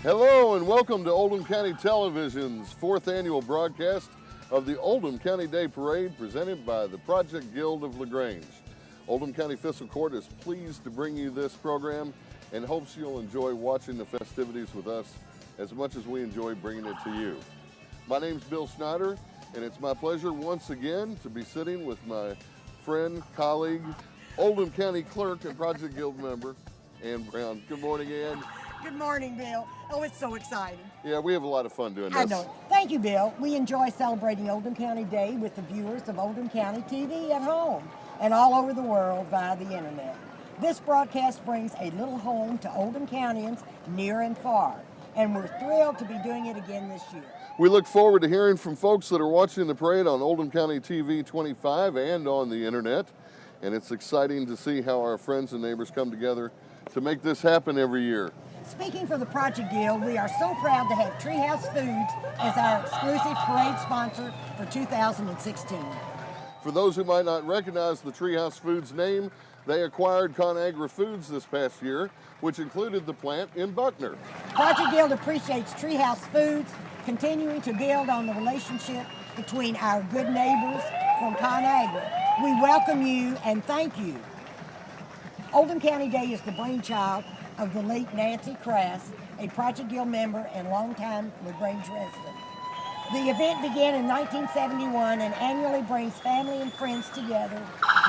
Hello and welcome to Oldham County Television's 4th annual broadcast of the Oldham County Day Parade presented by the Project Guild of LaGrange. Oldham County Fiscal Court is pleased to bring you this program and hopes you'll enjoy watching the festivities with us as much as we enjoy bringing it to you. My name's Bill Schneider, and it's my pleasure once again to be sitting with my friend, colleague, Oldham County Clerk and Project Guild member, Ann Brown. Good morning, Ann. Good morning, Bill. Oh, it's so exciting. Yeah, we have a lot of fun doing this. I know. Thank you, Bill. We enjoy celebrating Oldham County Day with the viewers of Oldham County TV at home and all over the world via the internet. This broadcast brings a little home to Oldham Countyans near and far, and we're thrilled to be doing it again this year. We look forward to hearing from folks that are watching the parade on Oldham County TV 25 and on the internet, and it's exciting to see how our friends and neighbors come together to make this happen every year. Speaking for the Project Guild, we are so proud to have Treehouse Foods as our exclusive parade sponsor for 2016. For those who might not recognize the Treehouse Foods name, they acquired ConAgra Foods this past year, which included the plant in Buckner. Project Guild appreciates Treehouse Foods continuing to build on the relationship between our good neighbors from ConAgra. We welcome you and thank you. Oldham County Day is the brainchild of the late Nancy Crass, a Project Guild member and longtime LaGrange resident. The event began in 1971 and annually brings family and friends together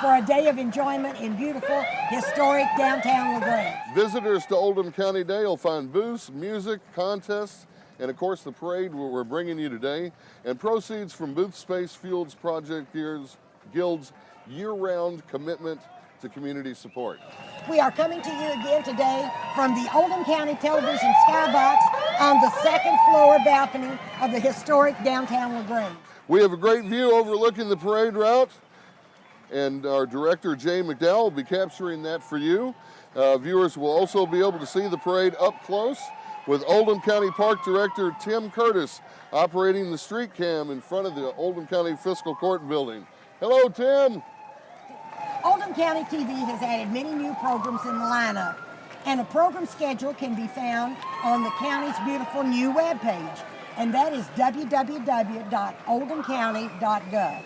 for a day of enjoyment in beautiful, historic downtown LaGrange. Visitors to Oldham County Day will find booths, music, contests, and of course the parade we're bringing you today, and proceeds from booth space fuels Project Guild's year-round commitment to community support. We are coming to you again today from the Oldham County Television Skybox on the second floor balcony of the historic downtown LaGrange. We have a great view overlooking the parade route, and our director, Jay McDowell, will be capturing that for you. Viewers will also be able to see the parade up close with Oldham County Park Director Tim Curtis operating the street cam in front of the Oldham County Fiscal Court building. Hello, Tim. Oldham County TV has added many new programs in the lineup, and a program schedule can be found on the county's beautiful new webpage, and that is www.oldhamcounty.gov.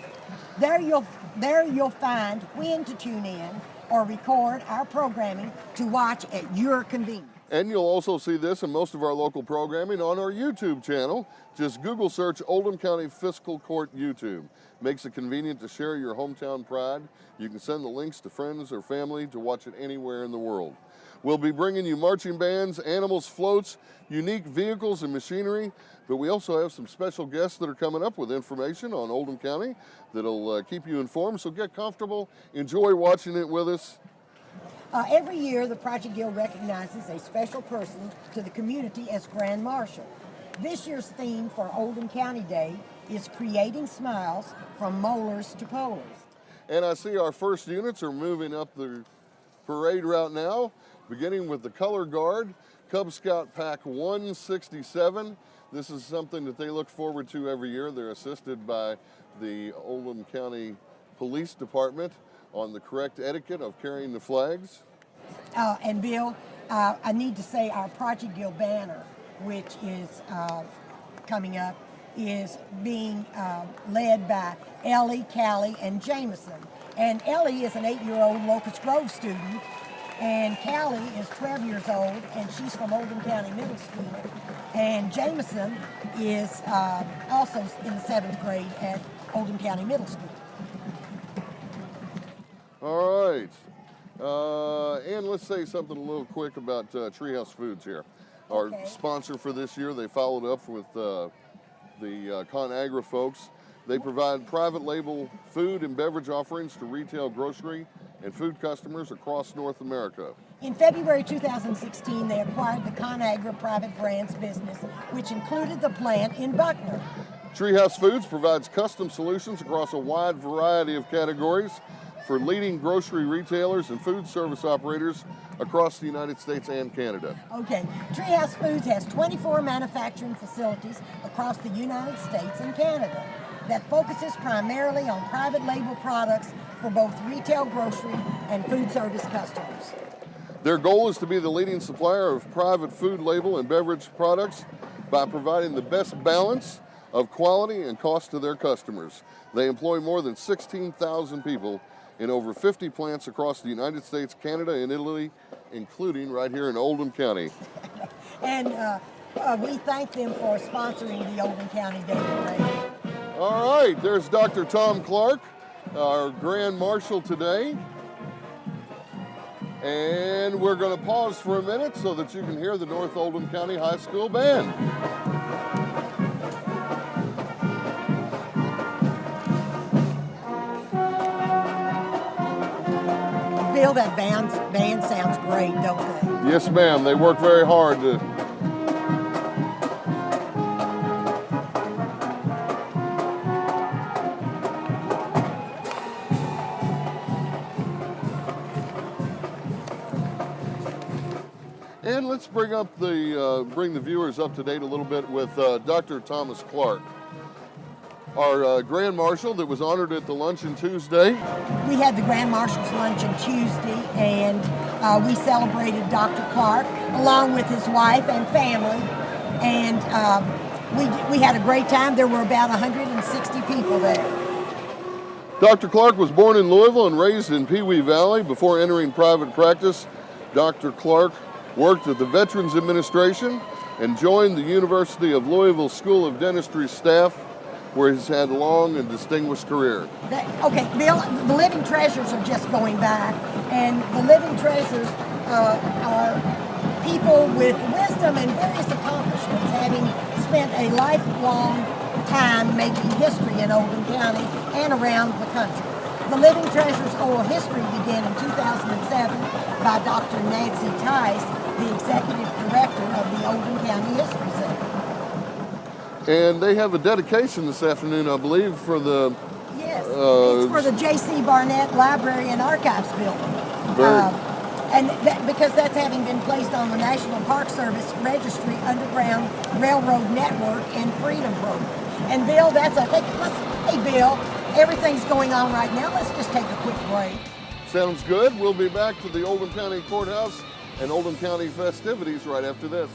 There you'll find when to tune in or record our programming to watch at your convenience. And you'll also see this and most of our local programming on our YouTube channel. Just Google search Oldham County Fiscal Court YouTube. Makes it convenient to share your hometown pride. You can send the links to friends or family to watch it anywhere in the world. We'll be bringing you marching bands, animals, floats, unique vehicles and machinery, but we also have some special guests that are coming up with information on Oldham County that'll keep you informed, so get comfortable, enjoy watching it with us. Every year, the Project Guild recognizes a special person to the community as Grand Marshal. This year's theme for Oldham County Day is Creating Smiles from Molars to Polars. And I see our first units are moving up the parade route now, beginning with the Color Guard, Cub Scout Pack 167. This is something that they look forward to every year. They're assisted by the Oldham County Police Department on the correct etiquette of carrying the flags. And Bill, I need to say our Project Guild banner, which is coming up, is being led by Ellie, Callie, and Jameson. And Ellie is an 8-year-old Locust Grove student, and Callie is 12 years old, and she's from Oldham County Middle School. And Jameson is also in the 7th grade at Oldham County Middle School. All right, and let's say something a little quick about Treehouse Foods here. Our sponsor for this year, they followed up with the ConAgra folks. They provide private label food and beverage offerings to retail, grocery, and food customers across North America. In February 2016, they acquired the ConAgra private brands business, which included the plant in Buckner. Treehouse Foods provides custom solutions across a wide variety of categories for leading grocery retailers and food service operators across the United States and Canada. Okay, Treehouse Foods has 24 manufacturing facilities across the United States and Canada that focuses primarily on private label products for both retail, grocery, and food service customers. Their goal is to be the leading supplier of private food label and beverage products by providing the best balance of quality and cost to their customers. They employ more than 16,000 people in over 50 plants across the United States, Canada, and Italy, including right here in Oldham County. And we thank them for sponsoring the Oldham County Day Parade. All right, there's Dr. Tom Clark, our Grand Marshal today. And we're going to pause for a minute so that you can hear the North Oldham County High School Band. Bill, that band sounds great, don't they? Yes, ma'am. They work very hard to... And let's bring the viewers up to date a little bit with Dr. Thomas Clark, our Grand Marshal that was honored at the luncheon Tuesday. We had the Grand Marshal's luncheon Tuesday, and we celebrated Dr. Clark along with his wife and family, and we had a great time. There were about 160 people there. Dr. Clark was born in Louisville and raised in Pee Wee Valley. Before entering private practice, Dr. Clark worked at the Veterans Administration and joined the University of Louisville School of Dentistry staff, where he's had a long and distinguished career. Okay, Bill, the living treasures are just going back, and the living treasures are people with wisdom and various accomplishments, having spent a lifelong time making history in Oldham County and around the country. The Living Treasures Oral History began in 2007 by Dr. Nancy Tice, the Executive Director of the Oldham County History Center. And they have a dedication this afternoon, I believe, for the... Yes, it's for the J.C. Barnett Library and Archives building. Because that's having been placed on the National Park Service Registry Underground Railroad Network and Freedom Program. And Bill, hey Bill, everything's going on right now. Let's just take a quick break. Sounds good. We'll be back to the Oldham County Courthouse and Oldham County festivities right after this.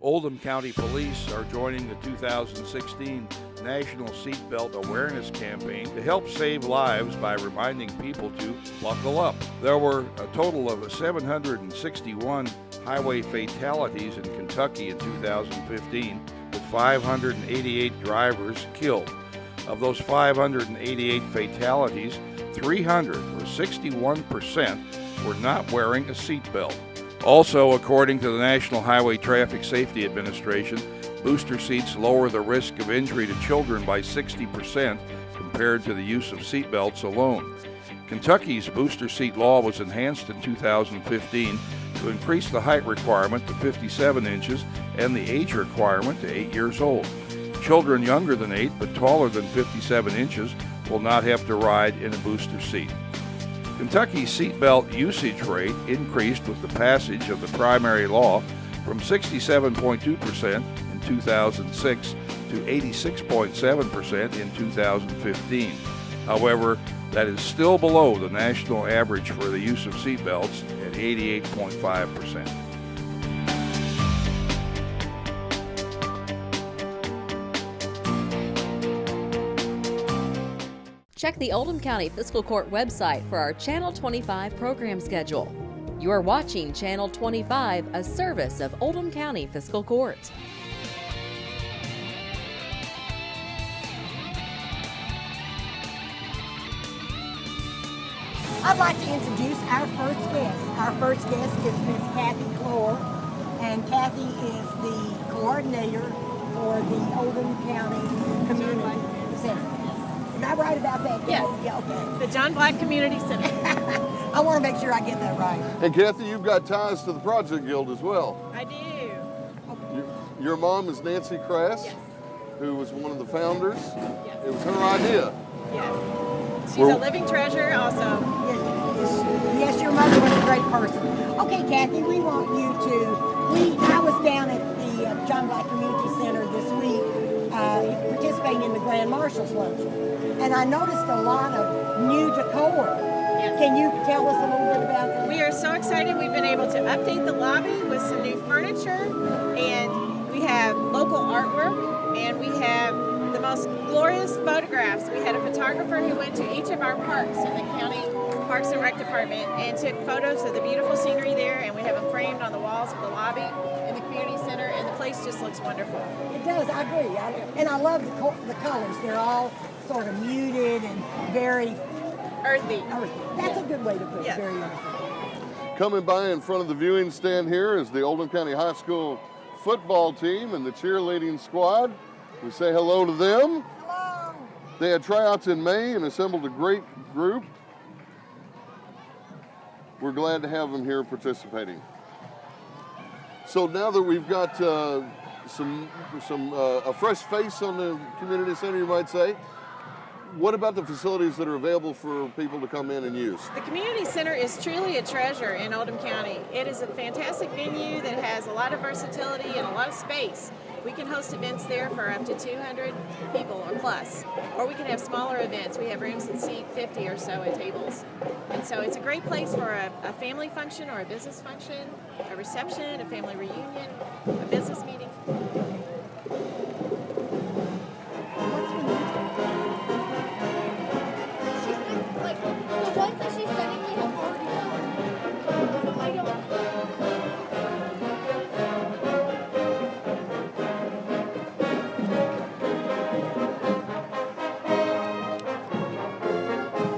Oldham County Police are joining the 2016 National Seatbelt Awareness Campaign to help save lives by reminding people to buckle up. There were a total of 761 highway fatalities in Kentucky in 2015, with 588 drivers killed. Of those 588 fatalities, 300, or 61%, were not wearing a seatbelt. Also, according to the National Highway Traffic Safety Administration, booster seats lower the risk of injury to children by 60% compared to the use of seatbelts alone. Kentucky's booster seat law was enhanced in 2015 to increase the height requirement to 57 inches and the age requirement to 8 years old. Children younger than 8 but taller than 57 inches will not have to ride in a booster seat. Kentucky's seatbelt usage rate increased with the passage of the primary law from 67.2% in 2006 to 86.7% in 2015. However, that is still below the national average for the use of seatbelts at 88.5%. Check the Oldham County Fiscal Court website for our Channel 25 program schedule. You are watching Channel 25, a service of Oldham County Fiscal Court. I'd like to introduce our first guest. Our first guest is Ms. Kathy Clore, and Kathy is the coordinator for the Oldham County Community Center. Am I right about that? Yes. Yeah, okay. The John Black Community Center. I want to make sure I get that right. And Kathy, you've got ties to the Project Guild as well. I do. Your mom is Nancy Crass, Yes. who was one of the founders. Yes. It was her idea. Yes. She's Well- a living treasure also. Yes, your mother was a great person. Okay, Kathy, we want you to. I was down at the John Black Community Center this week, participating in the Grand Marshal's luncheon, and I noticed a lot of new decor. Yes. Can you tell us update the lobby with some new furniture, and we have local artwork, and we have the most glorious photographs. We had a photographer who went to each of our parks in the county Parks and Rec Department and took photos of the beautiful scenery there, and we have them framed on the walls of the lobby in the community center, and the place just looks wonderful. It does, I agree. And I love the colors. They're all sort of muted and very Earthy. That's a good way to put it, Yes. very earthy. Coming by in front of the viewing stand here is the Oldham County High School football team and the cheerleading squad. We say hello to them. Hello. They had tryouts in May and assembled a great group. We're glad to have them here participating. So now that we've got a fresh face on the community center, you might say, what about the facilities that are available for people to come in and use? The community center is truly a treasure in Oldham County. It is a fantastic venue that has a lot of versatility and a lot of space. We can host events there for up to 200 people or plus, or we can have smaller events. We have rooms that seat 50 or so at tables. And so it's a great place for a family function or a business function, a reception, a family reunion, a business meeting. Like, the ones that she's sending me have already done. So I don't.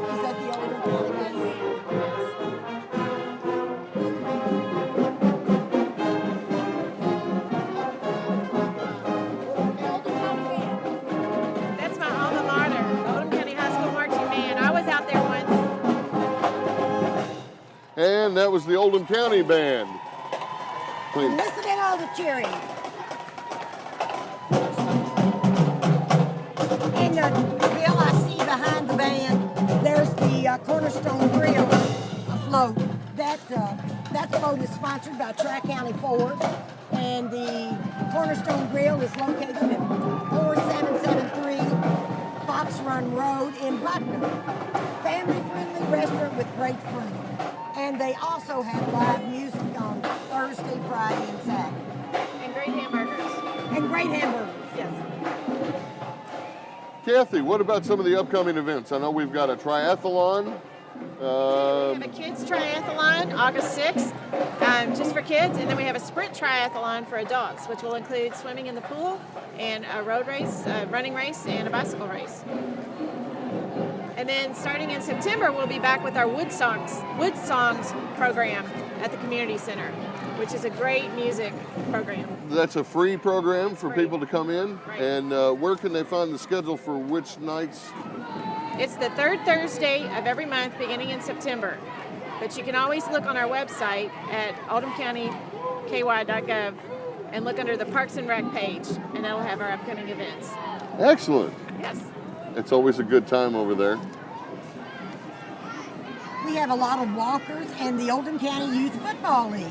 Is that the Oldham County band? That's my alma mater, Oldham County High School Marching Band. I was out there once. And that was the Oldham County Band. Clean. Listen to all the cheering. And Bill, I see behind the band, there's the Cornerstone Grill afloat. That float is sponsored by Tri-County Ford, and the Cornerstone Grill is located at 4773 Fox Run Road in Buckner. Family-friendly restaurant with great food. And they also have live music on Thursday, Friday, and Saturday. And great hamburgers. And great hamburgers. Yes. Kathy, what about some of the upcoming events? I know we've got a triathlon. We have a kids triathlon August 6th, just for kids, and then we have a sprint triathlon for adults, which will include swimming in the pool and a road race, a running race, and a bicycle race. And then starting in September, we'll be back with our Wood Songs program at the community center, which is a great music program. That's a free program for Free. people to come in. Right. And where can they find the schedule for which nights? It's the third Thursday of every month beginning in September. But you can always look on our website at oldhamcountyky.gov and look under the Parks and Rec page, and that'll have our upcoming events. Excellent. Yes. It's always a good time over there. We have a lot of walkers and the Oldham County Youth Football League.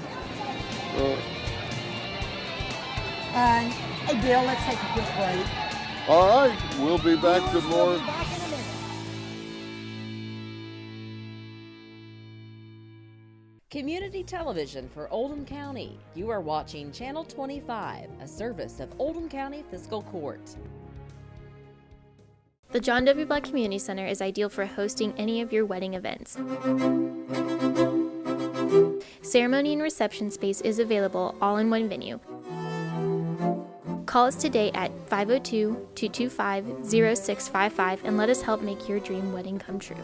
Hey, Bill, let's take a quick break. All right, we'll be back to more. We'll be back in a minute. Community television for Oldham County. You are watching Channel 25, a service of Oldham County Fiscal Court. The John W. Black Community Center is ideal for hosting any of your wedding events. Ceremony and reception space is available all in one venue. Call us today at 502-225-0655 and let us help make your dream wedding come true.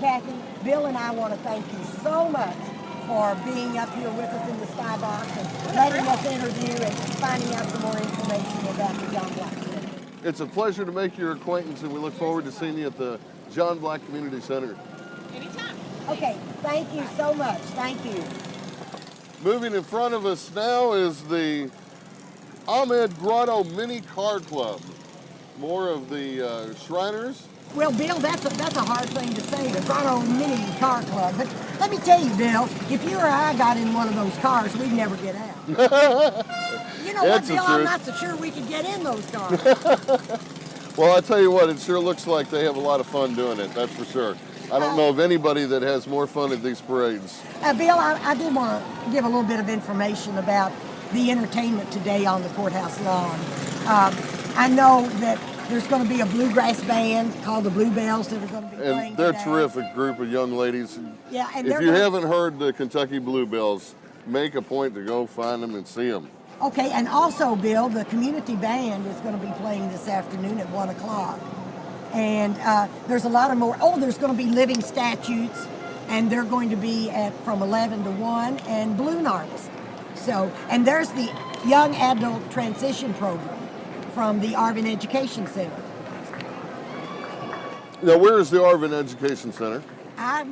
Kathy, Bill and I want to thank you so much for being up here with us in the skybox and letting us interview and finding out some more information about the John Black Center. It's a pleasure to make your acquaintance, and we look forward to seeing you at the John Black Community Center. Anytime. Okay, thank you so much. Thank you. Moving in front of us now is the Ahmed Grotto Mini Car Club. More of the Shriners Well, Bill, that's a hard thing to say, the Grotto Mini Car Club. But let me tell you, Bill, if you or I got in one of those cars, we'd never get out. You know what, That's the Bill? I'm truth. not so sure we could get in those cars. Well, I tell you what, it sure looks like they have a lot of fun doing it, that's for sure. I don't know of anybody that has more fun at these parades. Bill, I did want to give a little bit of information about the entertainment today on the courthouse lawn. I know that there's going to be a bluegrass band called the Bluebells that are going to be playing And they're a today. terrific group of young ladies. Yeah, and If they're you gonna- haven't heard the Kentucky Bluebells, make a point to go find them and see them. Okay, and also, Bill, the community band is going to be playing this afternoon at 1 o'clock. And there's a lot of more. Oh, there's going to be living statutes, and they're going to be from 11 to 1, and balloon artists. So, and there's the Young Adult Transition Program from the Arvin Education Center. Now, where is the Arvin Education Center? I'm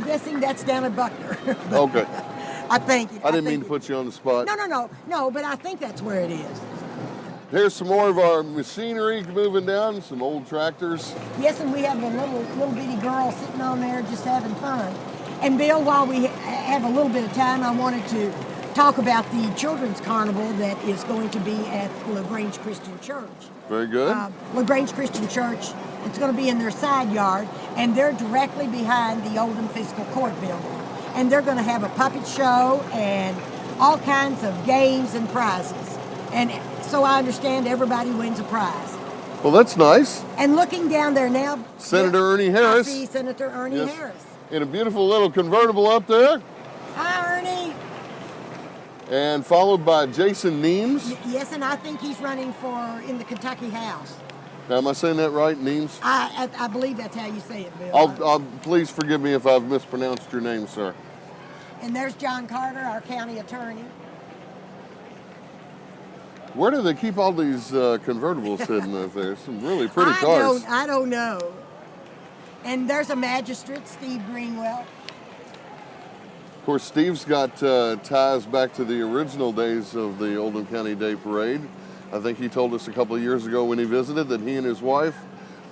guessing that's down at Buckner. Okay. I think. I didn't mean to put you on the spot. No, but I think that's where it is. Here's some more of our machinery moving down, some old tractors. Yes, and we have a little bitty girl sitting on there just having fun. And Bill, while we have a little bit of time, I wanted to talk about the children's carnival that is going to be at LaGrange Christian Church. Very good. LaGrange Christian Church, it's going to be in their side yard, and they're directly behind the Oldham Fiscal Court building. And they're going to have a puppet show and all kinds of games and prizes. And so I understand everybody wins a prize. Well, that's nice. And looking down there now, Senator Ernie Harris. I see Senator Ernie Yes. Harris. In a beautiful little convertible up there. Hi, Ernie. And followed by Jason Neems. Yes, and I think he's running in the Kentucky House. Now, am I saying that right, Neems? I believe that's how you say it, Bill. Please forgive me if I've mispronounced your name, sir. And there's John Carter, our county attorney. Where do they keep all these convertibles hidden up there? Some really pretty cars. I don't know. And there's a magistrate, Steve Greenwell. Of course, Steve's got ties back to the original days of the Oldham County Day Parade. I think he told us a couple of years ago when he visited that he and his wife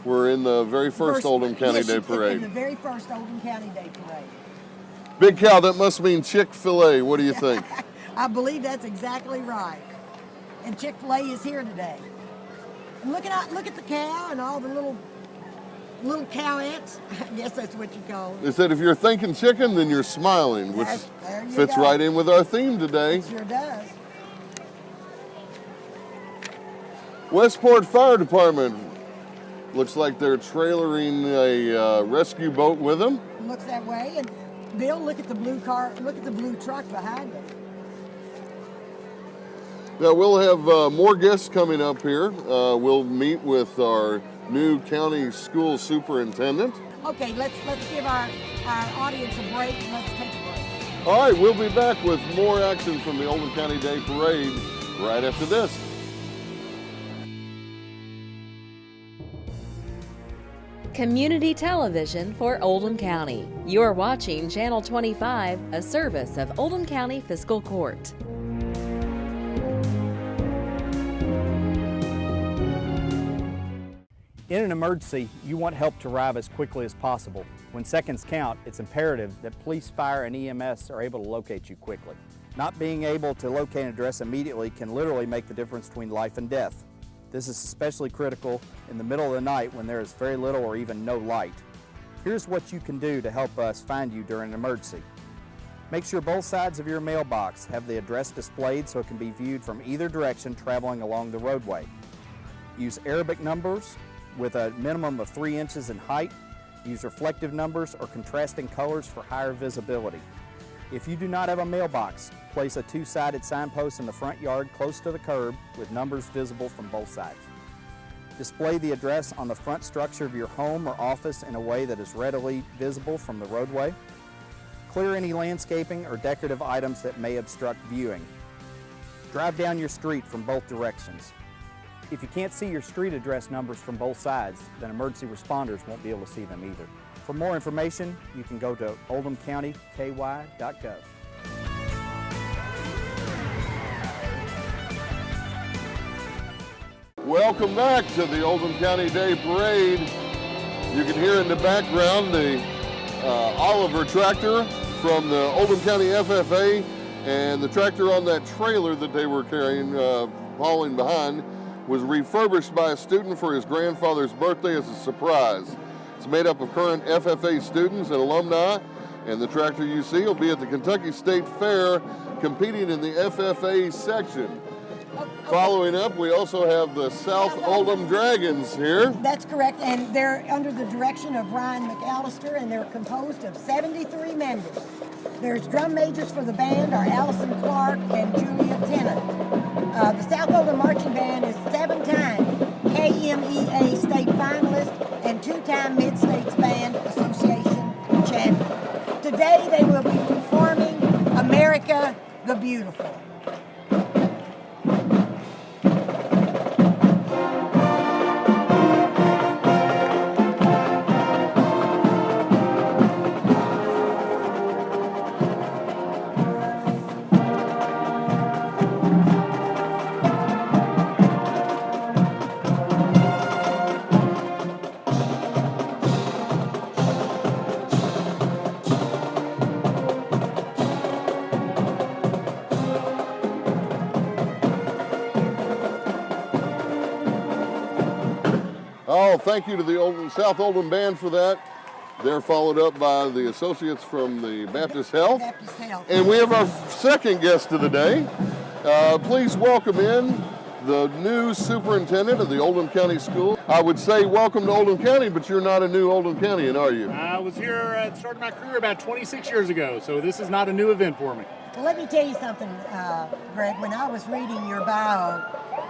were in the very first Oldham County Day Parade. In the very first Oldham County Day Parade. Big cow, that must mean Chick-fil-A. What do you think? I believe that's exactly right. And Chick-fil-A is here today. And look at the cow and all the little cowettes. I guess that's what you call them. They said if you're thinking chicken, then you're smiling, which There you fits go. right in with our theme today. It sure does. Westport Fire Department. Looks like they're trailering a rescue boat with them. Looks that way. And Bill, look at the blue car. Look at the blue truck behind them. Now we'll have more guests coming up here. We'll meet with our new county school superintendent. Okay, let's give our audience a break. Let's take a break. All right, we'll be back with more action from the Oldham County Day Parade right after this. Community television for Oldham County. You're watching Channel 25, a service of Oldham County Fiscal Court. In an emergency, you want help to arrive as quickly as possible. When seconds count, it's imperative that police, fire, and EMS are able to locate you quickly. Not being able to locate an address immediately can literally make the difference between life and death. This is especially critical in the middle of the night when there is very little or even no light. Here's what you can do to help us find you during an emergency. Make sure both sides of your mailbox have the address displayed so it can be viewed from either direction traveling along the roadway. Use Arabic numbers with a minimum of 3 inches in height. Use reflective numbers or contrasting colors for higher visibility. If you do not have a mailbox, place a two-sided signpost in the front yard close to the curb with numbers visible from both sides. Display the address on the front structure of your home or office in a way that is readily visible from the roadway. Clear any landscaping or decorative items that may obstruct viewing. Drive down your street from both directions. If you can't see your street address numbers from both sides, then emergency responders won't be able to see them either. For more information, you can go to oldhamcountyky.gov. Welcome back to the Oldham County Day Parade. You can hear in the background the Oliver tractor from the Oldham County FFA, and the tractor on that trailer that they were carrying, hauling behind, was refurbished by a student for his grandfather's birthday as a surprise. It's made up of current FFA students and alumni, and the tractor you see will be at the Kentucky State Fair competing in the FFA section. Following up, we also have the South Oldham Dragons here. That's correct, and they're under the direction of Ryan McAllister, and they're composed of 73 members. There's drum majors for the band are Allison Clark and Julia Tennant. The South Oldham Marching Band is 7-time KMEA state finalist and 2-time Mid-States Band Association champion. Today they will be performing America the Beautiful. Oh, thank you to the South Oldham Band for that. They're followed up by the associates from the Baptist Health. Baptist Health. And we have our second guest of the day. Please welcome in the new superintendent of the Oldham County School. I would say welcome to Oldham County, but you're not a new Oldham Countian, are you? I was here, started my career about 26 years ago, so this is not a new event for me. Well, let me tell you something, Greg. When I was reading your bio,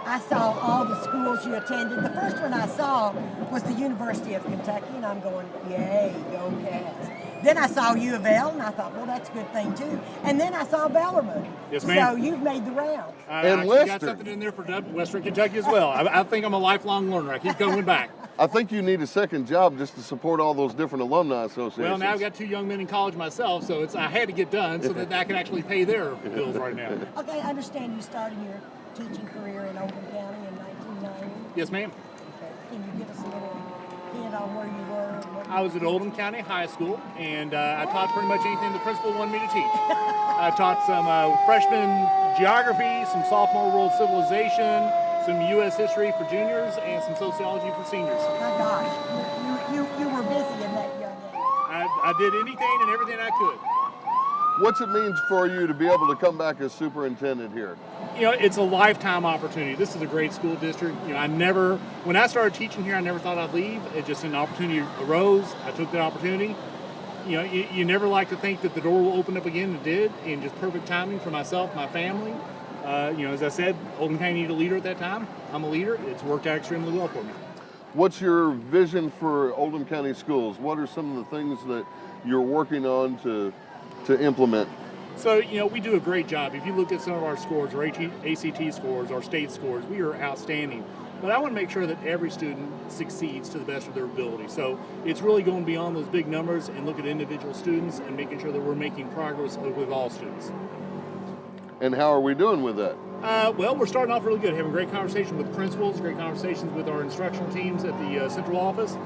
I saw all the schools you attended. The first one I saw was the University of Kentucky, and I'm going, yay, go Cats. Then I saw U of L, and I thought, well, that's a good thing, too. And then I saw Bellarmine. Yes, ma'am. So you've made the round. And I Lester. got something in there for Western Kentucky as well. I think I'm a lifelong learner. I keep going back. I think you need a second job just to support all those different alumni associations. Well, now I've got 2 young men in college myself, so I had to get done so that I can actually pay their bills right now. Okay, I understand you started your teaching career in Oldham County in 1990. Yes, ma'am. Okay. Can you give us a little hint on where you were? And what I was at Oldham County High School, and I taught pretty much anything the principal wanted me to teach. I taught some freshman geography, some sophomore world civilization, some U.S. history for juniors, and some sociology for seniors. My gosh, you were busy in that young age. I did anything and everything I could. What's it mean for you to be able to come back as superintendent here? You know, it's a lifetime opportunity. This is a great school district. You know, when I started teaching here, I never thought I'd leave. It just an opportunity arose. I took that opportunity. You know, you never like to think that the door will open up again. It did, and just perfect timing for myself, my family. You know, as I said, Oldham County needed a leader at that time. I'm a leader. It's worked out extremely well for me. What's your vision for Oldham County schools? What are some of the things that you're working on to implement? So, you know, we do a great job. If you look at some of our scores, our ACT scores, our state scores, we are outstanding. But I want to make sure that every student succeeds to the best of their ability. So it's really going beyond those big numbers and look at individual students and making sure that we're making progress with all students. And how are we doing with that? Well, we're starting off really good, having great conversation with principals, great conversations with our instructional teams at the central office.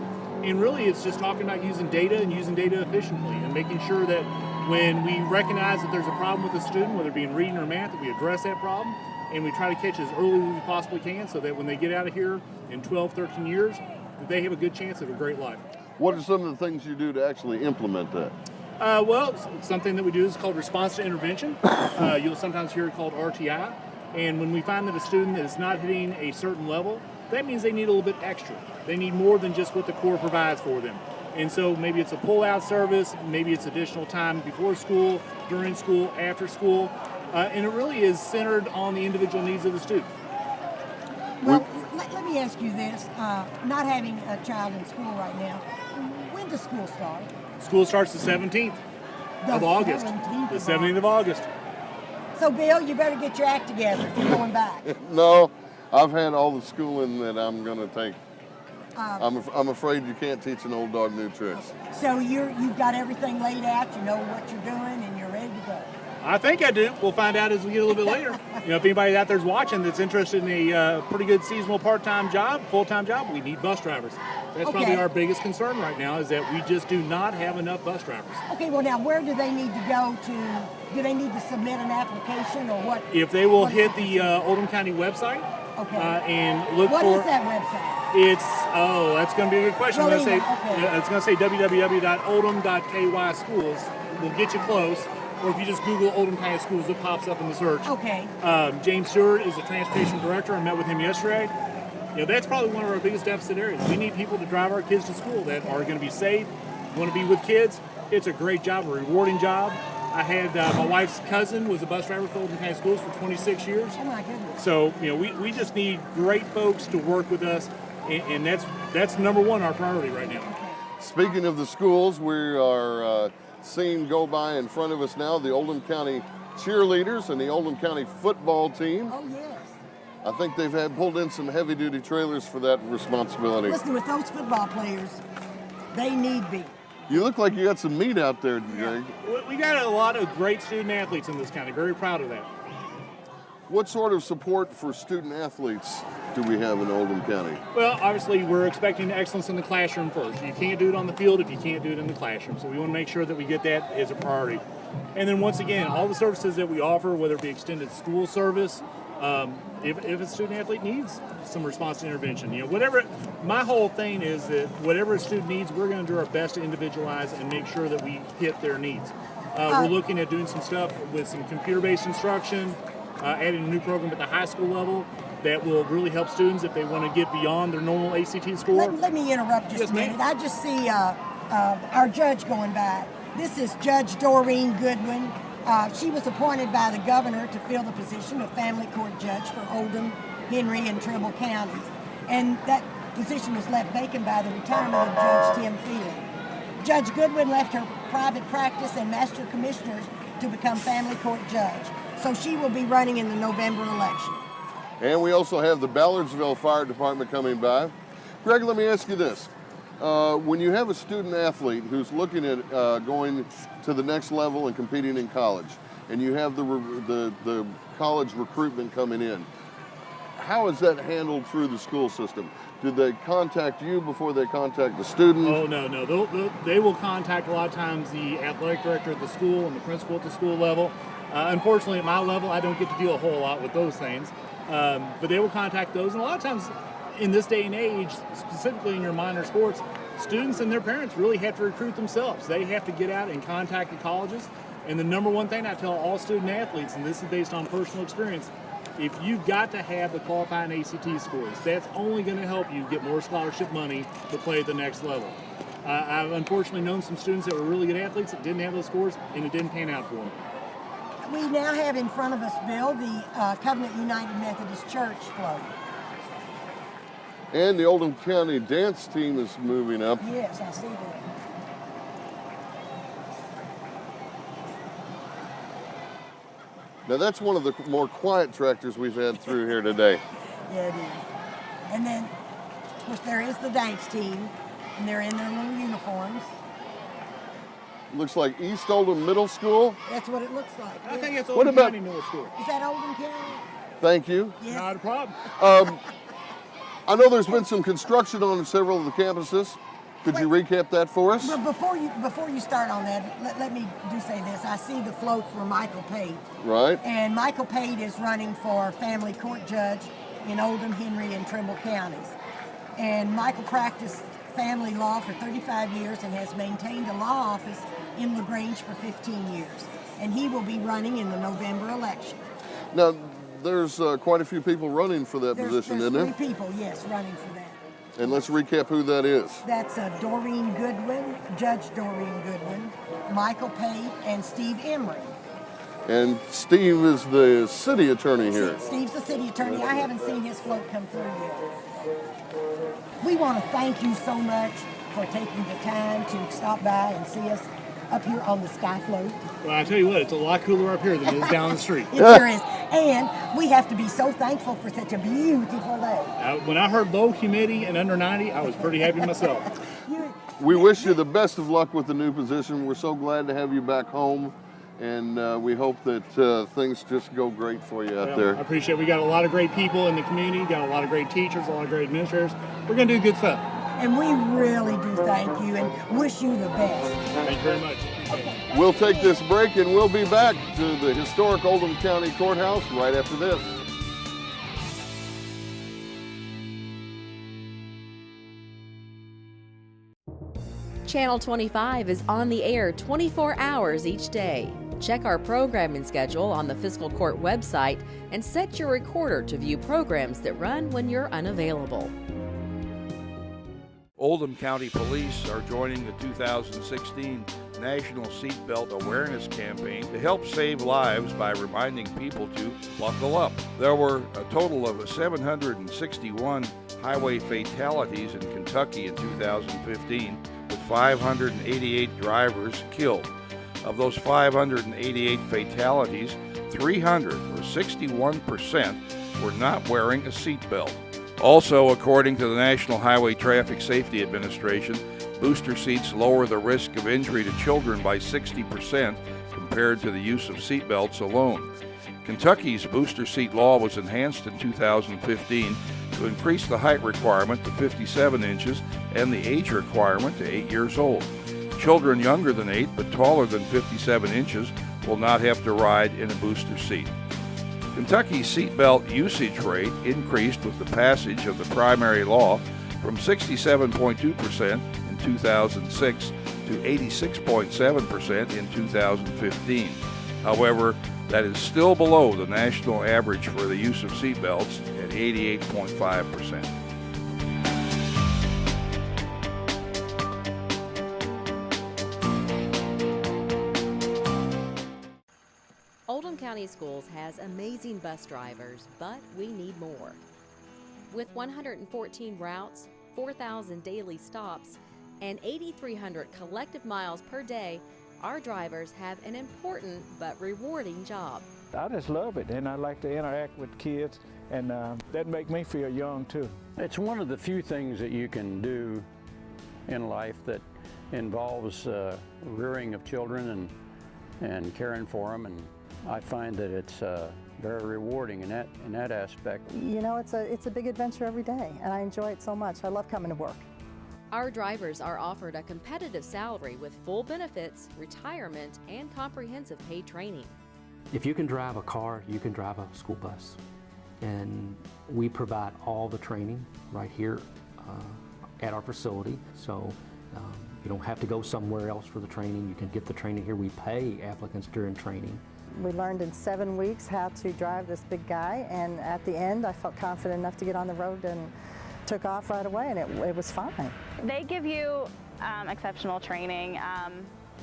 And really it's just talking about using data and using data efficiently and making sure that when we recognize that there's a problem with a student, whether it be in reading or math, that we address that problem and we try to catch it as early as we possibly can so that when they get out of here in 12, 13 years, that they have a good chance of a great life. What are some of the things you do to actually implement that? Well, something that we do is called response to intervention. You'll sometimes hear it called RTI. And when we find that a student is not hitting a certain level, that means they need a little bit extra. They need more than just what the core provides for them. And so maybe it's a pull-out service, maybe it's additional time before school, during school, after school, and it really is centered on the individual needs of the student. Well, let me ask you this. Not having a child in school right now, when does school start? School starts the 17th of August. The 17th of August. So, Bill, you better get your act together if you're going back. No, I've had all the schooling that I'm going to take. I'm afraid you can't teach an old dog new tricks. So you've got everything laid out, you know what you're doing, and you're ready to go. I think I do. We'll find out as we get a little bit later. If anybody out there's watching that's interested in a pretty good seasonal part-time job, full-time job, we need bus drivers. That's probably our biggest concern right now, is that we just do not have enough bus drivers. Okay, well now where do they need to go to? Do they need to submit an application or what? If they will hit the Oldham County website and look what for... What is that website? It's, that's going to be a good question. Really? It's going to say www.oldham.ky schools. We'll get you close. Or if you just Google Oldham County Schools, it pops up in the search. Okay. James Stewart is the transportation director. I met with him yesterday. That's probably one of our biggest deficit areas. We need people to drive our kids to school that are going to be safe, want to be with kids. It's a great job, a rewarding job. I had my wife's cousin was a bus driver for Oldham County Schools for 26 years. Oh my goodness. So, we just need great folks to work with us, and that's number one, our priority right now. Okay. Speaking of the schools, we are seeing go by in front of us now the Oldham County cheerleaders and the Oldham County football team. Oh yes. I think they've pulled in some heavy-duty trailers for that responsibility. Listen, with those football players, they need be. You look like you got some meat out there, Greg. We got a lot of great student athletes in this county. Very proud of that. What sort of support for student athletes do we have in Oldham County? Well, obviously, we're expecting excellence in the classroom first. You can't do it on the field if you can't do it in the classroom. So we want to make sure that we get that as a priority. And then once again, all the services that we offer, whether it be extended school service, if a student athlete needs some response to intervention, whatever. My whole thing is that whatever a student needs, we're going to do our best to individualize and make sure that we hit their needs. We're looking at doing some stuff with some computer-based instruction, adding a new program at the high school level that will really help students if they want to get beyond their normal ACT score. Let me interrupt just a minute. I just see our judge going by. This is Judge Doreen Goodwin. She was appointed by the governor to fill the position of family court judge for Oldham, Henry, and Trimble counties. And that position was left vacant by the retirement of Judge Tim Field. Judge Goodwin left her private practice and master commissioners to become family court judge. So she will be running in the November election. And we also have the Ballardsville Fire Department coming by. Greg, let me ask you this. When you have a student athlete who's looking at going to the next level and competing in college, and you have the college recruitment coming in, how is that handled through the school system? Do they contact you before they contact the student? Oh, no. They will contact a lot of times the athletic director at the school and the principal at the school level. Unfortunately, at my level, I don't get to deal a whole lot with those things. But they will contact those. And a lot of times in this day and age, specifically in your minor sports, students and their parents really have to recruit themselves. They have to get out and contact the colleges. And the number one thing I tell all student athletes, and this is based on personal experience, if you've got to have the qualifying ACT scores, that's only going to help you get more scholarship money to play at the next level. I've unfortunately known some students that were really good athletes that didn't have those scores, and it didn't pan out for them. We now have in front of us, Bill, the Covenant United Methodist Church float. And the Oldham County dance team is moving up. Yes, I see that. Now that's one of the more quiet tractors we've had through here today. Yeah, it is. And then, of course, there is the dance team, and they're in their little uniforms. Looks like East Oldham Middle School. That's what it looks like. I think it's What Oldham about- County Middle School. Is that Oldham County? Thank you. Yes. Not a problem. I know there's been some construction on several of the campuses. Could you recap that for us? But before you start on that, let me do say this. I see the float for Michael Pate. Right. And Michael Pate is running for family court judge in Oldham, Henry, and Trimble counties. And Michael practiced family law for 35 years and has maintained a law office in LaGrange for 15 years. And he will be running in the November election. Now, there's quite a few people running for that position, there's isn't there? 3 people, yes, running for that. And let's recap who that is. That's Doreen Goodwin, Judge Doreen Goodwin, Michael Pate, and Steve Emery. And Steve is the city attorney here. Steve's the city attorney. I haven't seen his float come through yet. We want to thank you so much for taking the time to stop by and see us up here on the Sky Float. Well, I tell you what, it's a lot cooler up here than it is down the street. It sure is. And we have to be so thankful for such a beautiful day. When I heard low humidity and under 90, I was pretty happy myself. We wish you the best of luck with the new position. We're so glad to have you back home. and we hope that things just go great for you out there. I appreciate it. We got a lot of great people in the community, got a lot of great teachers, a lot of great administrators. We're going to do good stuff. And we really do thank you and wish you the best. Thank you very much. Appreciate it. We'll take this break and we'll be back to the historic Oldham County Courthouse right after this. Channel 25 is on the air 24 hours each day. Check our programming schedule on the Fiscal Court website and set your recorder to view programs that run when you're unavailable. Oldham County Police are joining the 2016 National Seatbelt Awareness Campaign to help save lives by reminding people to buckle up. There were a total of 761 highway fatalities in Kentucky in 2015, with 588 drivers killed. Of those 588 fatalities, 300, or 61%, were not wearing a seatbelt. Also, according to the National Highway Traffic Safety Administration, booster seats lower the risk of injury to children by 60% compared to the use of seatbelts alone. Kentucky's booster seat law was enhanced in 2015 to increase the height requirement to 57 inches and the age requirement to 8 years old. Children younger than 8 but taller than 57 inches will not have to ride in a booster seat. Kentucky's seatbelt usage rate increased with the passage of the primary law from 67.2% in 2006 to 86.7% in 2015. However, that is still below the national average for the use of seatbelts at 88.5%. Oldham County Schools has amazing bus drivers, but we need more. With 114 routes, 4,000 daily stops, and 8,300 collective miles per day, our drivers have an important but rewarding job. I just love it, and I like to interact with kids, and that makes me feel young too. It's one of the few things that you can do in life that involves rearing of children and caring for them, and I find that it's very rewarding in that aspect. You know, it's a big adventure every day, and I enjoy it so much. I love coming to work. Our drivers are offered a competitive salary with full benefits, retirement, and comprehensive paid training. If you can drive a car, you can drive a school bus. And we provide all the training right here at our facility. So you don't have to go somewhere else for the training. You can get the training here. We pay applicants during training. We learned in 7 weeks how to drive this big guy, and at the end I felt confident enough to get on the road and took off right away, and it was fine. They give you exceptional training,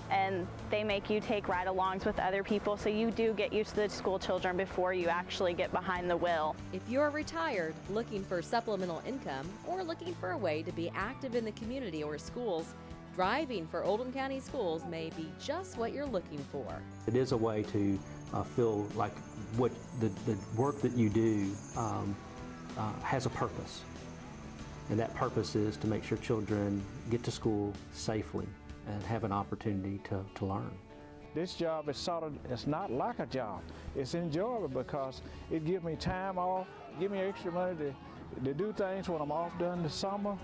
and they make you take ride-alongs with other people, so you do get used to the school children before you actually get behind the wheel. If you're retired, looking for supplemental income, or looking for a way to be active in the community or schools, driving for Oldham County Schools may be just what you're looking for. It is a way to feel like what the work that you do has a purpose. And that purpose is to make sure children get to school safely and have an opportunity to learn. This job is it's not like a job. It's enjoyable because it gives me time off, give me extra money to do things when I'm off during the summer.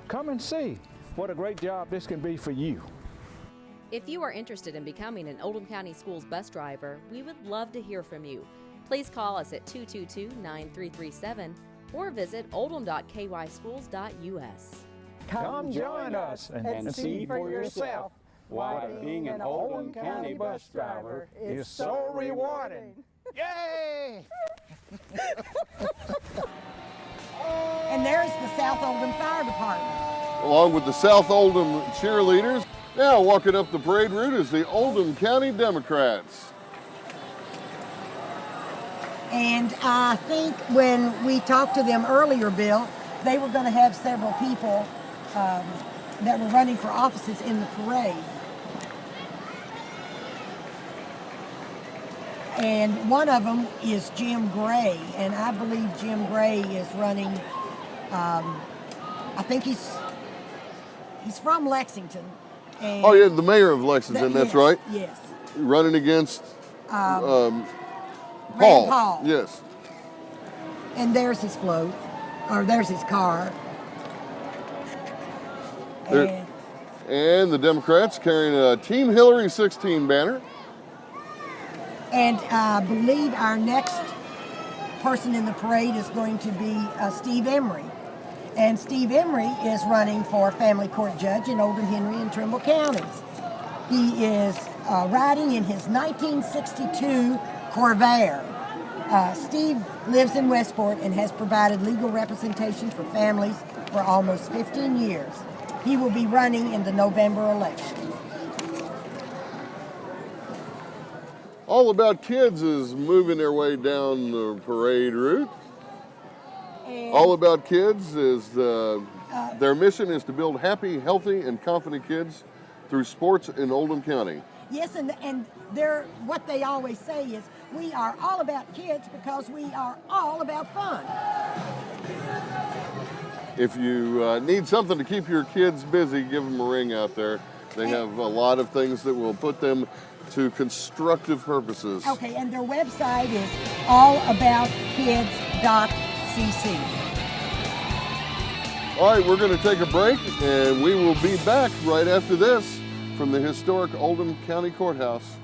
Come and see what a great job this can be for you. If you are interested in becoming an Oldham County Schools bus driver, we would love to hear from you. Please call us at 222-9337 or visit oldham.kyschools.us. Come join us and see for yourself why being an Oldham County bus driver is so rewarding. Yay! And there's the South Oldham Fire Department. Along with the South Oldham cheerleaders, now walking up the parade route is the Oldham County Democrats. And I think when we talked to them earlier, Bill, they were going to have several people that were running for offices in the parade. And one of them is Jim Gray, and I believe Jim Gray is running, I think he's from Lexington. And oh yeah, the mayor of Lexington, that's yes, right. Yes. Running against Paul. Yes. And there's his float, or there's his car. And the Democrats carrying a Team Hillary 16 banner. And I believe our next person in the parade is going to be Steve Emery. And Steve Emery is running for family court judge in Oldham, Henry, and Trimble counties. He is riding in his 1962 Corvair. Steve lives in Westport and has provided legal representation for families for almost 15 years. He will be running in the November election. All About Kids is moving their way down the parade route. And All About Kids is their mission is to build happy, healthy, and confident kids through sports in Oldham County. yes, and what they always say is, we are all about kids because we are all about fun. If you need something to keep your kids busy, give them a ring out there. They have a lot of things that will put them to constructive purposes. Okay, and their website is allaboutkids.cc. All right, we're going to take a break, and we will be back right after this from the historic Oldham County Courthouse.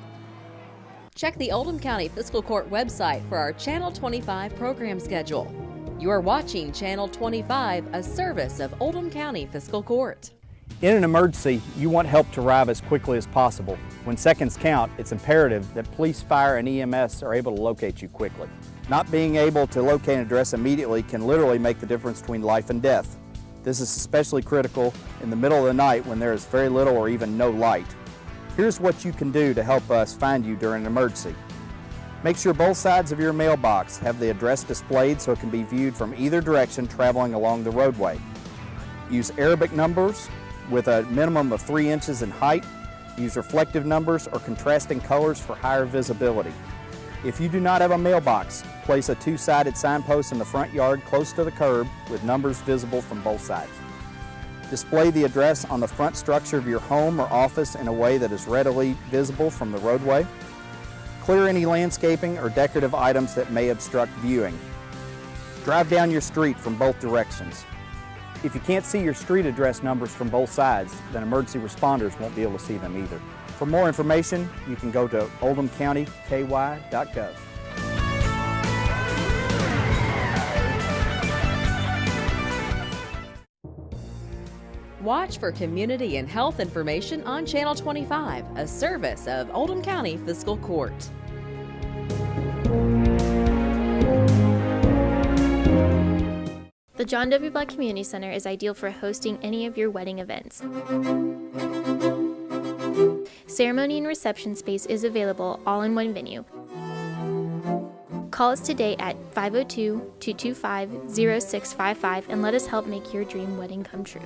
Check the Oldham County Fiscal Court website for our Channel 25 program schedule. You are watching Channel 25, a service of Oldham County Fiscal Court. In an emergency, you want help to arrive as quickly as possible. When seconds count, it's imperative that police, fire, and EMS are able to locate you quickly. Not being able to locate an address immediately can literally make the difference between life and death. This is especially critical in the middle of the night when there is very little or even no light. Here's what you can do to help us find you during an emergency. Make sure both sides of your mailbox have the address displayed so it can be viewed from either direction traveling along the roadway. Use Arabic numbers with a minimum of 3 inches in height. Use reflective numbers or contrasting colors for higher visibility. If you do not have a mailbox, place a 2-sided signpost in the front yard close to the curb with numbers visible from both sides. Display the address on the front structure of your home or office in a way that is readily visible from the roadway. Clear any landscaping or decorative items that may obstruct viewing. Drive down your street from both directions. If you can't see your street address numbers from both sides, then emergency responders won't be able to see them either. For more information, you can go to oldhamcountyky.gov. Watch for community and health information on Channel 25, a service of Oldham County Fiscal Court. The John W. Black Community Center is ideal for hosting any of your wedding events. Ceremony and reception space is available all in one venue. Call us today at 502-225-0655 and let us help make your dream wedding come true.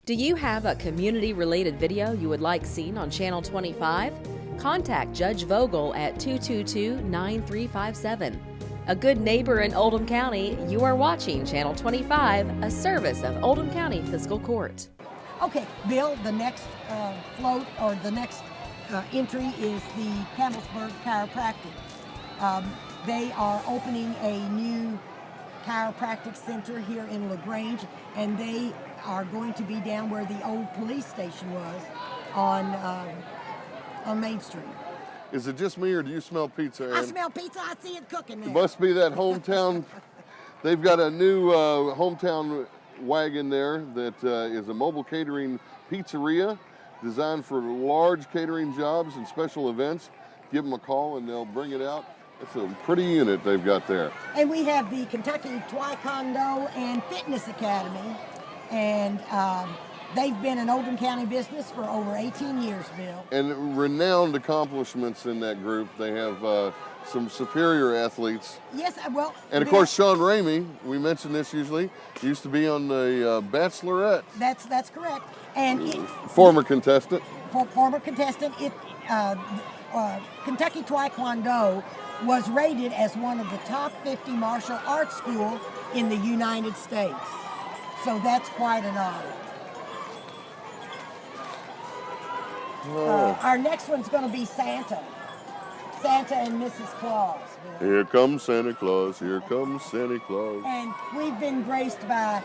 Do you have a community-related video you would like seen on Channel 25? Contact Judge Vogel at 222-9357. A good neighbor in Oldham County, you are watching Channel 25, a service of Oldham County Fiscal Court. Okay, Bill, the next float or the next entry is the Campbellsburg Chiropractic. They are opening a new chiropractic center here in LaGrange, and they are going to be down where the old police station was on Main Street. Is it just me, or do you smell pizza, Aaron? I smell pizza. I see it cooking there. It must be that hometown. They've got a new hometown wagon there that is a mobile catering pizzeria designed for large catering jobs and special events. Give them a call and they'll bring it out. It's a pretty unit they've got there. And we have the Kentucky Taekwondo and Fitness Academy, and they've been an Oldham County business for over 18 years, Bill. And renowned accomplishments in that group. They have some superior athletes. Yes, well. And of course, Sean Ramey, we mention this usually, used to be on the Bachelorette. That's correct. And former contestant. Former contestant. Kentucky Taekwondo was rated as one of the top 50 martial arts schools in the United States. So that's quite an honor. Our next one's going to be Santa. Santa and Mrs. Claus. Bill. Here comes Santa Claus, here comes Santa Claus. And we've been graced by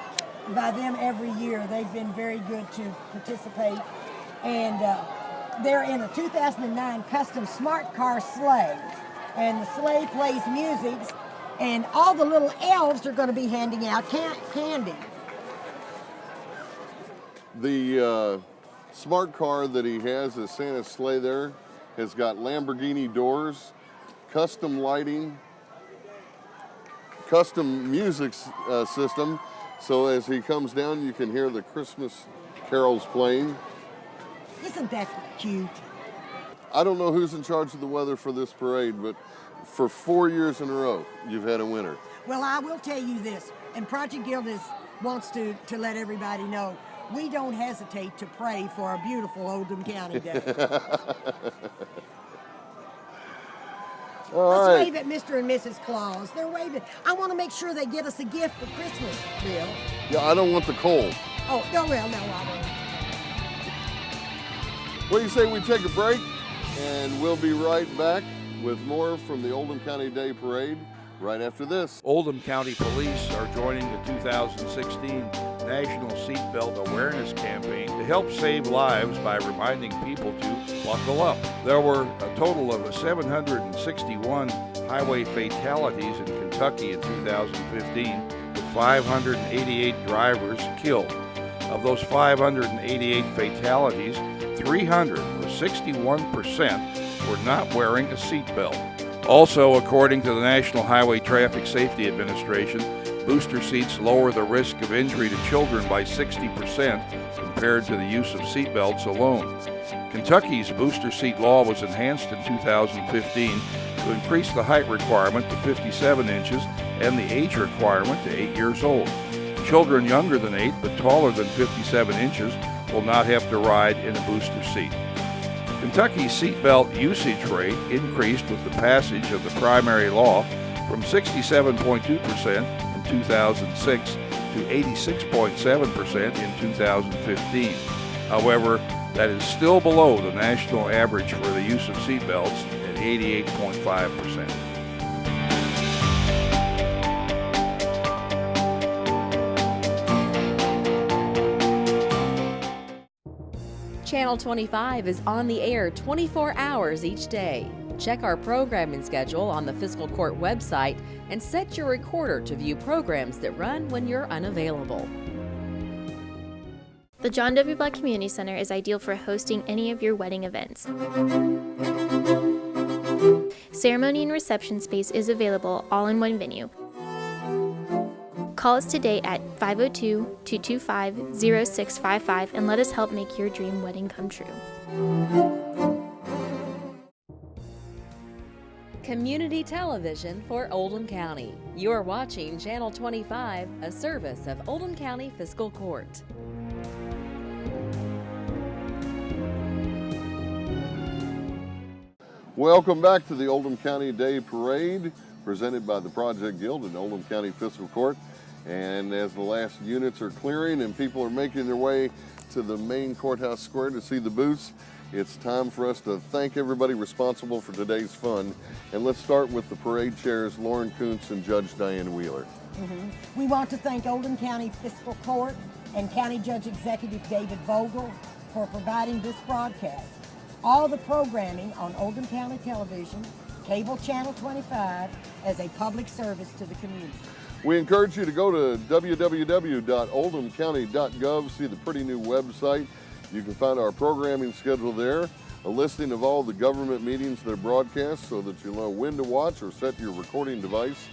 them every year. They've been very good to participate. And they're in a 2009 custom smart car sleigh. And the sleigh plays music, and all the little elves are going to be handing out candy. The smart car that he has as Santa's sleigh there has got Lamborghini doors, custom lighting, custom music system. So as he comes down, you can hear the Christmas carols playing. Isn't that cute? I don't know who's in charge of the weather for this parade, but for 4 years in a row, you've had a winner. Well, I will tell you this, and Project Guild wants to let everybody know, we don't hesitate to pray for a beautiful Oldham County day. Let's wave at Mr. and Mrs. Claus. They're waving. I want to make sure they get us a gift for Christmas, Bill. Yeah, I don't want the coal. Oh, no, well, no, I don't. What do you say we take a break? And we'll be right back with more from the Oldham County Day Parade right after this. Oldham County Police are joining the 2016 National Seatbelt Awareness Campaign to help save lives by reminding people to buckle up. There were a total of 761 highway fatalities in Kentucky in 2015, with 588 drivers killed. Of those 588 fatalities, 300, or 61%, were not wearing a seatbelt. Also, according to the National Highway Traffic Safety Administration, booster seats lower the risk of injury to children by 60% compared to the use of seatbelts alone. Kentucky's booster seat law was enhanced in 2015 to increase the height requirement to 57 inches and the age requirement to 8 years old. Children younger than 8 but taller than 57 inches will not have to ride in a booster seat. Kentucky's seatbelt usage rate increased with the passage of the primary law from 67.2% in 2006 to 86.7% in 2015. However, that is still below the national average for the use of seatbelts at 88.5%. Channel 25 is on the air 24 hours each day. Check our programming schedule on the Fiscal Court website and set your recorder to view programs that run when you're unavailable. The John W. Black Community Center is ideal for hosting any of your wedding events. Ceremony and reception space is available all in one venue. Call us today at 502-225-0655 and let us help make your dream wedding come true. Community television for Oldham County. You're watching Channel 25, a service of Oldham County Fiscal Court. Welcome back to the Oldham County Day Parade, presented by the Project Guild and Oldham County Fiscal Court. And as the last units are clearing and people are making their way to the main courthouse square to see the booths, it's time for us to thank everybody responsible for today's fun. And let's start with the parade chairs, Lauren Kuntz and Judge Diane Wheeler. We want to thank Oldham County Fiscal Court and County Judge Executive David Vogel for providing this broadcast. All the programming on Oldham County Television, Cable Channel 25, as a public service to the community. We encourage you to go to www.oldhamcounty.gov, see the pretty new website. You can find our programming schedule there, a listing of all the government meetings that are broadcast so that you'll know when to watch or set your recording device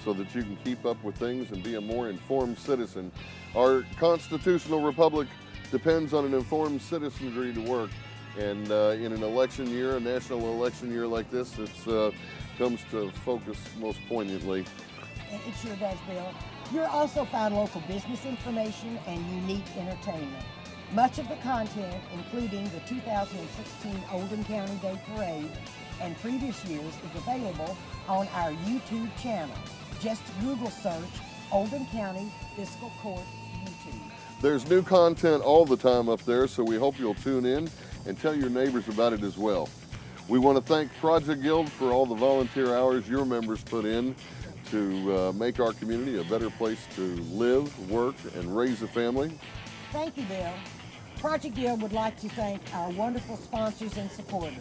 so that you can keep up with things and be a more informed citizen. Our constitutional republic depends on an informed citizenry to work. And in an election year, a national election year like this, it comes to focus most poignantly. It sure does, Bill. You'll also find local business information and unique entertainment. Much of the content, including the 2016 Oldham County Day Parade and previous years, is available on our YouTube channel. Just Google search Oldham County Fiscal Court YouTube. There's new content all the time up there, so we hope you'll tune in and tell your neighbors about it as well. We want to thank Project Guild for all the volunteer hours your members put in to make our community a better place to live, work, and raise a family. Thank you, Bill. Project Guild would like to thank our wonderful sponsors and supporters.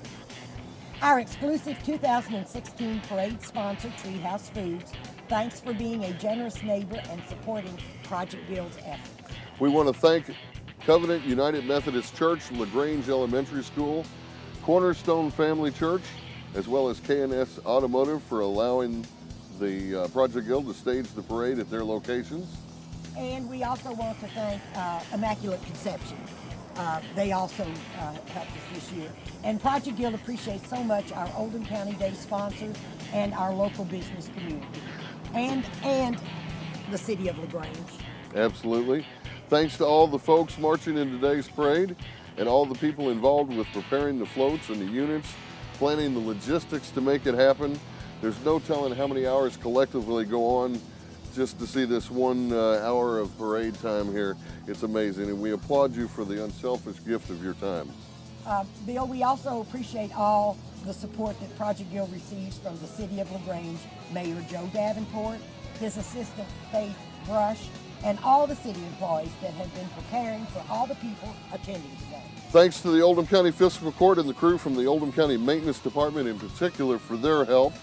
Our exclusive 2016 parade sponsor, Treehouse Foods. Thanks for being a generous neighbor and supporting Project Guild's efforts. We want to thank Covenant United Methodist Church, LaGrange Elementary School, Cornerstone Family Church, as well as K&S Automotive for allowing the Project Guild to stage the parade at their locations. And we also want to thank Immaculate Conception. They also helped us this year. And Project Guild appreciates so much our Oldham County Day sponsors and our local business community. And the city of LaGrange. Absolutely. Thanks to all the folks marching in today's parade and all the people involved with preparing the floats and the units, planning the logistics to make it happen. There's no telling how many hours collectively go on just to see this 1 hour of parade time here. It's amazing, and we applaud you for the unselfish gift of your time. Bill, we also appreciate all the support that Project Guild receives from the City of LaGrange, Mayor Joe Davenport, his assistant Faith Brush, and all the city employees that have been preparing for all the people attending today. Thanks to the Oldham County Fiscal Court and the crew from the Oldham County Maintenance Department in particular for their help.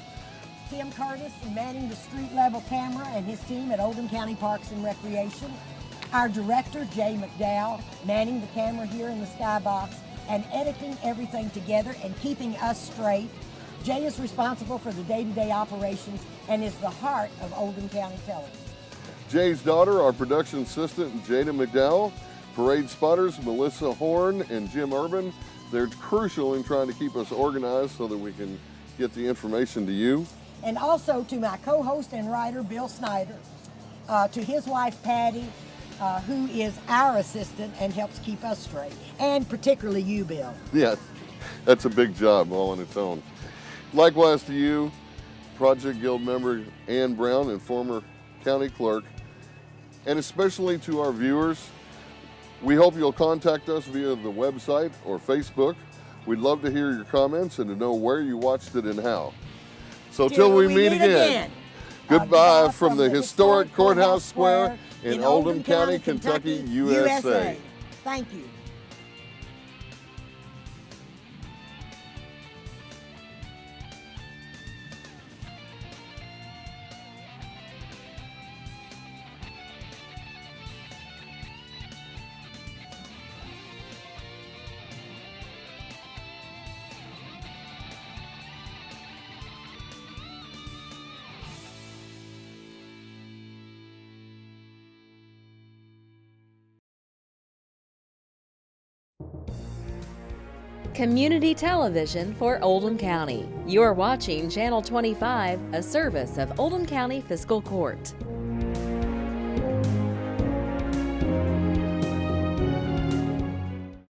Tim Curtis manning the street level camera and his team at Oldham County Parks and Recreation. Our director, Jay McDowell, manning the camera here in the skybox and editing everything together and keeping us straight. Jay is responsible for the day-to-day operations and is the heart of Oldham County Television. Jay's daughter, our production assistant, Jada McDowell, parade spotters, Melissa Horn and Jim Urban. They're crucial in trying to keep us organized so that we can get the information to you. And also to my co-host and writer, Bill Snyder, to his wife, Patty, who is our assistant and helps keep us straight, and particularly you, Bill. Yeah, that's a big job all on its own. Likewise to you, Project Guild member Ann Brown and former county clerk, and especially to our viewers. We hope you'll contact us via the website or Facebook. We'd love to hear your comments and to know where you watched it and how. So till we meet again, goodbye from the historic Courthouse Square in Oldham County, Kentucky, USA. Thank you. Community television for Oldham County. You're watching Channel 25, a service of Oldham County Fiscal Court.